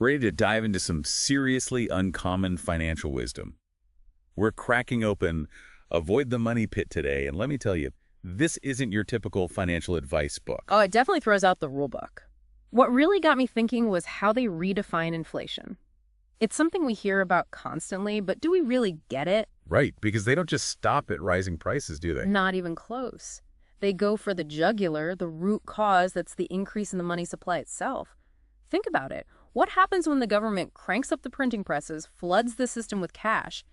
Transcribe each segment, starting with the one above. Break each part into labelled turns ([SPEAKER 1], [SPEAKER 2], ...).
[SPEAKER 1] Ready to dive into some seriously uncommon financial wisdom. We're cracking open Avoid the Money Pit today, and let me tell you, this isn't your typical financial advice book.
[SPEAKER 2] Oh, it definitely throws out the rule book. What really got me thinking was how they redefine inflation. It's something we hear about constantly, but do we really get it?
[SPEAKER 1] Right, because they don't just stop at rising prices, do they?
[SPEAKER 2] Not even close. They go for the jugular, the root cause that's the increase in the money supply itself. Think about it. What happens when the government cranks up the printing presses, floods the system with cash,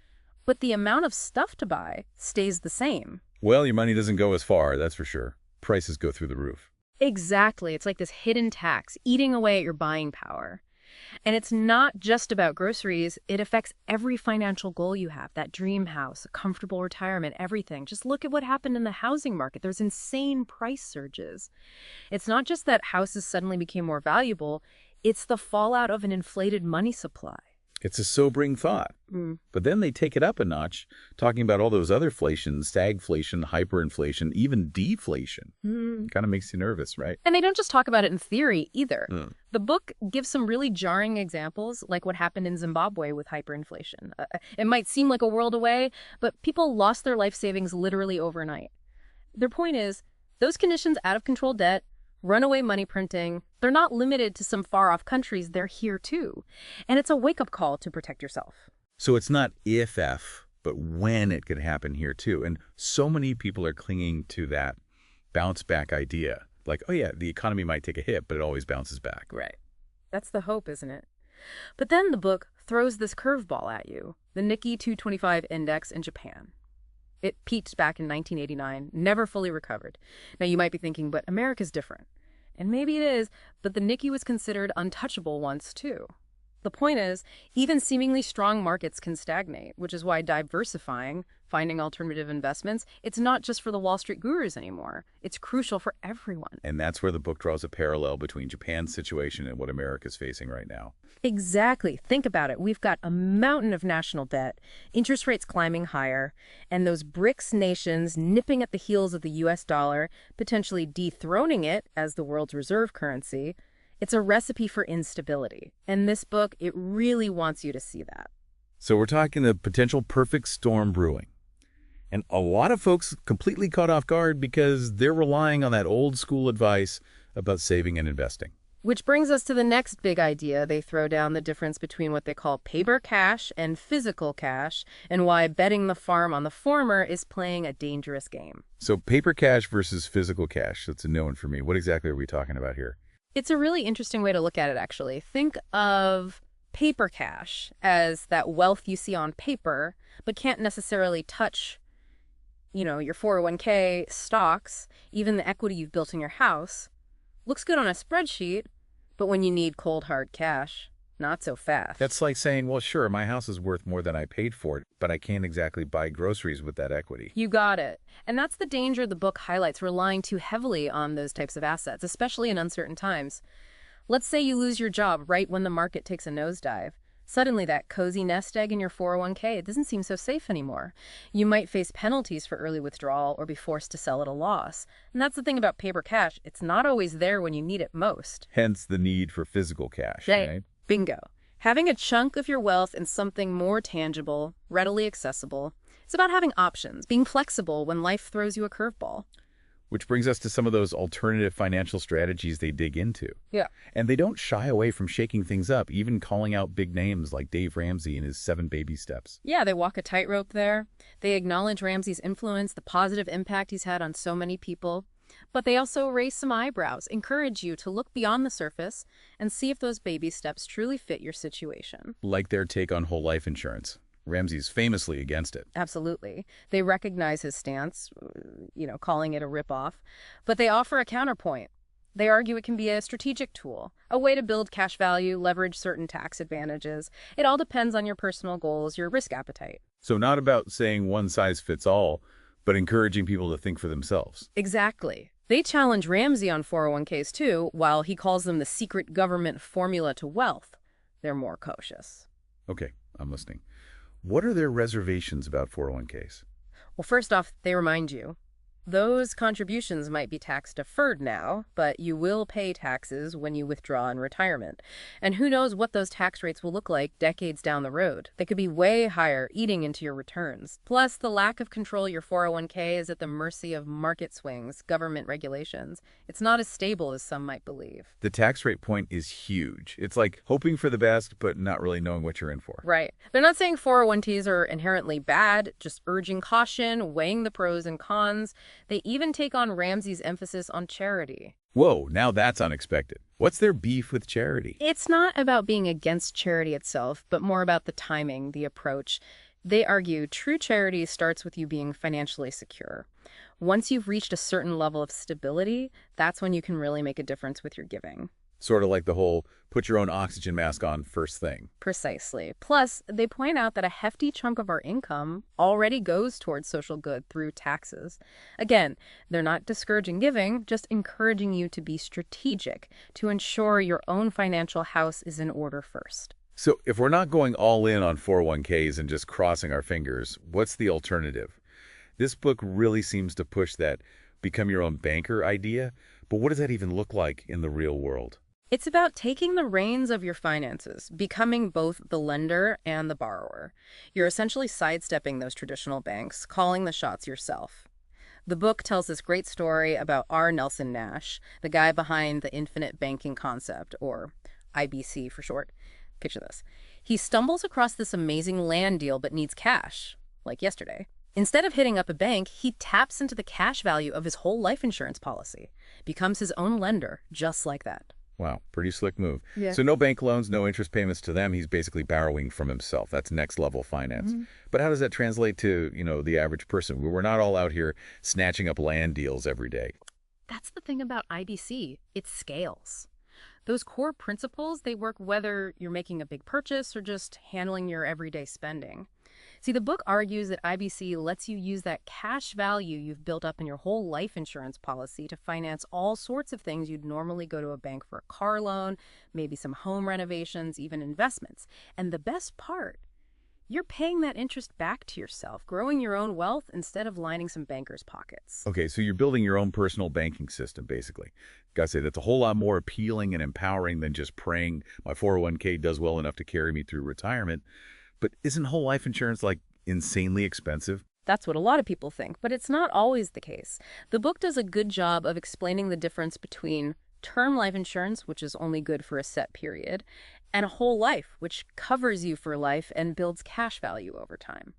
[SPEAKER 2] but the amount of stuff to buy stays the same?
[SPEAKER 1] Well, your money doesn't go as far, that's for sure. Prices go through the roof.
[SPEAKER 2] Exactly. It's like this hidden tax eating away at your buying power. And it's not just about groceries. It affects every financial goal you have, that dream house, a comfortable retirement, everything. Just look at what happened in the housing market. There's insane price surges. It's not just that houses suddenly became more valuable. It's the fallout of an inflated money supply.
[SPEAKER 1] It's a sobering thought. But then they take it up a notch, talking about all those other inflations, stagflation, hyperinflation, even deflation. Kind of makes you nervous, right?
[SPEAKER 2] And they don't just talk about it in theory either. The book gives some really jarring examples, like what happened in Zimbabwe with hyperinflation. It might seem like a world away, but people lost their life savings literally overnight. Their point is, those conditions, out of control debt, runaway money printing, they're not limited to some far-off countries. They're here too. And it's a wake-up call to protect yourself.
[SPEAKER 1] So it's not if, but when it could happen here too. And so many people are clinging to that bounce-back idea. Like, oh yeah, the economy might take a hit, but it always bounces back.
[SPEAKER 2] Right. That's the hope, isn't it? But then the book throws this curveball at you, the Nikkei 225 index in Japan. It peaked back in 1989, never fully recovered. Now, you might be thinking, but America's different. And maybe it is, but the Nikkei was considered untouchable once, too. The point is, even seemingly strong markets can stagnate, which is why diversifying, finding alternative investments, it's not just for the Wall Street gurus anymore. It's crucial for everyone.
[SPEAKER 1] And that's where the book draws a parallel between Japan's situation and what America's facing right now.
[SPEAKER 2] Exactly. Think about it. We've got a mountain of national debt, interest rates climbing higher, and those BRICS nations nipping at the heels of the U.S. dollar, potentially dethroning it as the world's reserve currency. It's a recipe for instability. And this book, it really wants you to see that.
[SPEAKER 1] So we're talking the potential perfect storm brewing. And a lot of folks completely caught off guard because they're relying on that old school advice about saving and investing.
[SPEAKER 2] Which brings us to the next big idea. They throw down the difference between what they call paper cash and physical cash, and why betting the farm on the former is playing a dangerous game.
[SPEAKER 1] So paper cash versus physical cash, that's a no one for me. What exactly are we talking about here?
[SPEAKER 2] It's a really interesting way to look at it, actually. Think of paper cash as that wealth you see on paper, but can't necessarily touch, your 401k, stocks, even the equity you've built in your house. Looks good on a spreadsheet, but when you need cold, hard cash, not so fast.
[SPEAKER 1] That's like saying, well, sure, my house is worth more than I paid for it, but I can't exactly buy groceries with that equity.
[SPEAKER 2] You got it. And that's the danger the book highlights, relying too heavily on those types of assets, especially in uncertain times. Let's say you lose your job right when the market takes a nosedive. Suddenly, that cozy nest egg in your 401k, it doesn't seem so safe anymore. You might face penalties for early withdrawal or be forced to sell at a loss. And that's the thing about paper cash. It's not always there when you need it most.
[SPEAKER 1] Hence the need for physical cash, right?
[SPEAKER 2] Bingo. Having a chunk of your wealth in something more tangible, readily accessible. It's about having options, being flexible when life throws you a curveball.
[SPEAKER 1] Which brings us to some of those alternative financial strategies they dig into.
[SPEAKER 2] Yeah.
[SPEAKER 1] And they don't shy away from shaking things up, even calling out big names like Dave Ramsey and his 7 baby steps.
[SPEAKER 2] Yeah, they walk a tightrope there. They acknowledge Ramsey's influence, the positive impact he's had on so many people. But they also raise some eyebrows, encourage you to look beyond the surface and see if those baby steps truly fit your situation.
[SPEAKER 1] Like their take on whole life insurance. Ramsey's famously against it.
[SPEAKER 2] Absolutely. They recognize his stance, calling it a ripoff, but they offer a counterpoint. They argue it can be a strategic tool, a way to build cash value, leverage certain tax advantages. It all depends on your personal goals, your risk appetite.
[SPEAKER 1] So not about saying one size fits all, but encouraging people to think for themselves.
[SPEAKER 2] Exactly. They challenge Ramsey on 401ks too, while he calls them the secret government formula to wealth. They're more cautious.
[SPEAKER 1] Okay, I'm listening. What are their reservations about 401ks?
[SPEAKER 2] Well, first off, they remind you, Those contributions might be tax deferred now, but you will pay taxes when you withdraw in retirement. And who knows what those tax rates will look like decades down the road. They could be way higher, eating into your returns. Plus, the lack of control of your 401k is at the mercy of market swings, government regulations. It's not as stable as some might believe.
[SPEAKER 1] The tax rate point is huge. It's like hoping for the best, but not really knowing what you're in for.
[SPEAKER 2] Right. They're not saying 401ks are inherently bad, just urging caution, weighing the pros and cons. They even take on Ramsey's emphasis on charity.
[SPEAKER 1] Whoa, now that's unexpected. What's their beef with charity?
[SPEAKER 2] It's not about being against charity itself, but more about the timing, the approach. They argue true charity starts with you being financially secure. Once you've reached a certain level of stability, that's when you can really make a difference with your giving.
[SPEAKER 1] Sort of like the whole put your own oxygen mask on first thing.
[SPEAKER 2] Precisely. Plus, they point out that a hefty chunk of our income already goes towards social good through taxes. Again, they're not discouraging giving, just encouraging you to be strategic, to ensure your own financial house is in order first.
[SPEAKER 1] So if we're not going all in on 401ks and just crossing our fingers, what's the alternative? This book really seems to push that become your own banker idea, but what does that even look like in the real world?
[SPEAKER 2] It's about taking the reins of your finances, becoming both the lender and the borrower. You're essentially sidestepping those traditional banks, calling the shots yourself. The book tells this great story about R. Nelson Nash, the guy behind the infinite banking concept, or IBC for short. Picture this. He stumbles across this amazing land deal but needs cash, like yesterday. Instead of hitting up a bank, he taps into the cash value of his whole life insurance policy, becomes his own lender, just like that.
[SPEAKER 1] Wow, pretty slick move.
[SPEAKER 2] Yeah.
[SPEAKER 1] So no bank loans, no interest payments to them. He's basically borrowing from himself. That's next level finance. But how does that translate to, the average person? We're not all out here snatching up land deals every day.
[SPEAKER 2] That's the thing about IBC. It scales. Those core principles, they work whether you're making a big purchase or just handling your everyday spending. See, the book argues that IBC lets you use that cash value you've built up in your whole life insurance policy to finance all sorts of things you'd normally go to a bank for: a car loan, maybe some home renovations, even investments. And the best part, you're paying that interest back to yourself, growing your own wealth instead of lining some bankers' pockets.
[SPEAKER 1] Okay, so you're building your own personal banking system, basically. Gotta say, that's a whole lot more appealing and empowering than just praying my 401k does well enough to carry me through retirement. But isn't whole life insurance, insanely expensive?
[SPEAKER 2] That's what a lot of people think, but it's not always the case. The book does a good job of explaining the difference between term life insurance, which is only good for a set period, and a whole life, which covers you for life and builds cash value over time.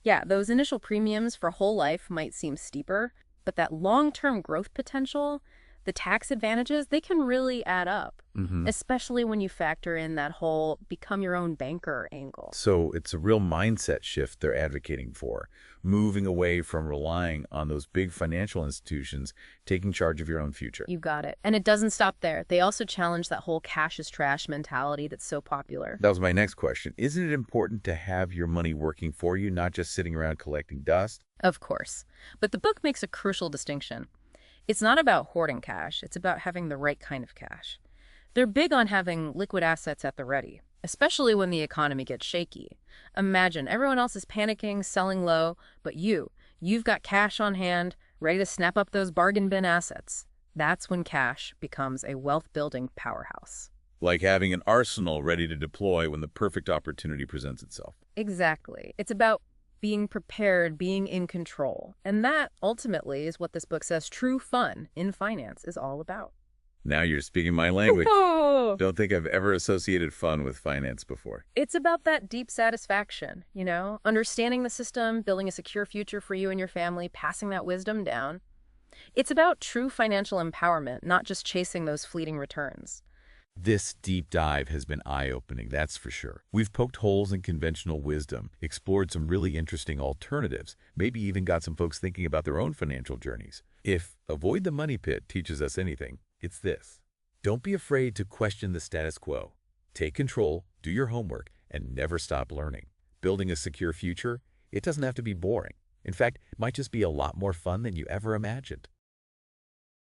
[SPEAKER 2] Yeah, those initial premiums for whole life might seem steeper, but that long-term growth potential, the tax advantages, they can really add up, especially when you factor in that whole become your own banker angle.
[SPEAKER 1] So it's a real mindset shift they're advocating for, moving away from relying on those big financial institutions, taking charge of your own future.
[SPEAKER 2] You got it. And it doesn't stop there. They also challenge that whole cash is trash mentality that's so popular.
[SPEAKER 1] That was my next question. Isn't it important to have your money working for you, not just sitting around collecting dust?
[SPEAKER 2] Of course. But the book makes a crucial distinction. It's not about hoarding cash. It's about having the right kind of cash. They're big on having liquid assets at the ready, especially when the economy gets shaky. Imagine everyone else is panicking, selling low, but you've got cash on hand, ready to snap up those bargain bin assets. That's when cash becomes a wealth-building powerhouse.
[SPEAKER 1] Like having an arsenal ready to deploy when the perfect opportunity presents itself.
[SPEAKER 2] Exactly. It's about being prepared, being in control. And that, ultimately, is what this book says true fun in finance is all about.
[SPEAKER 1] Now you're speaking my language.
[SPEAKER 2] Whoa!
[SPEAKER 1] Don't think I've ever associated fun with finance before.
[SPEAKER 2] It's about that deep satisfaction, understanding the system, building a secure future for you and your family, passing that wisdom down. It's about true financial empowerment, not just chasing those fleeting returns.
[SPEAKER 1] This deep dive has been eye-opening, that's for sure. We've poked holes in conventional wisdom, explored some really interesting alternatives, maybe even got some folks thinking about their own financial journeys. If Avoid the Money Pit teaches us anything, it's this. Don't be afraid to question the status quo. Take control, do your homework, and never stop learning. Building a secure future, it doesn't have to be boring. In fact, it might just be a lot more fun than you ever imagined.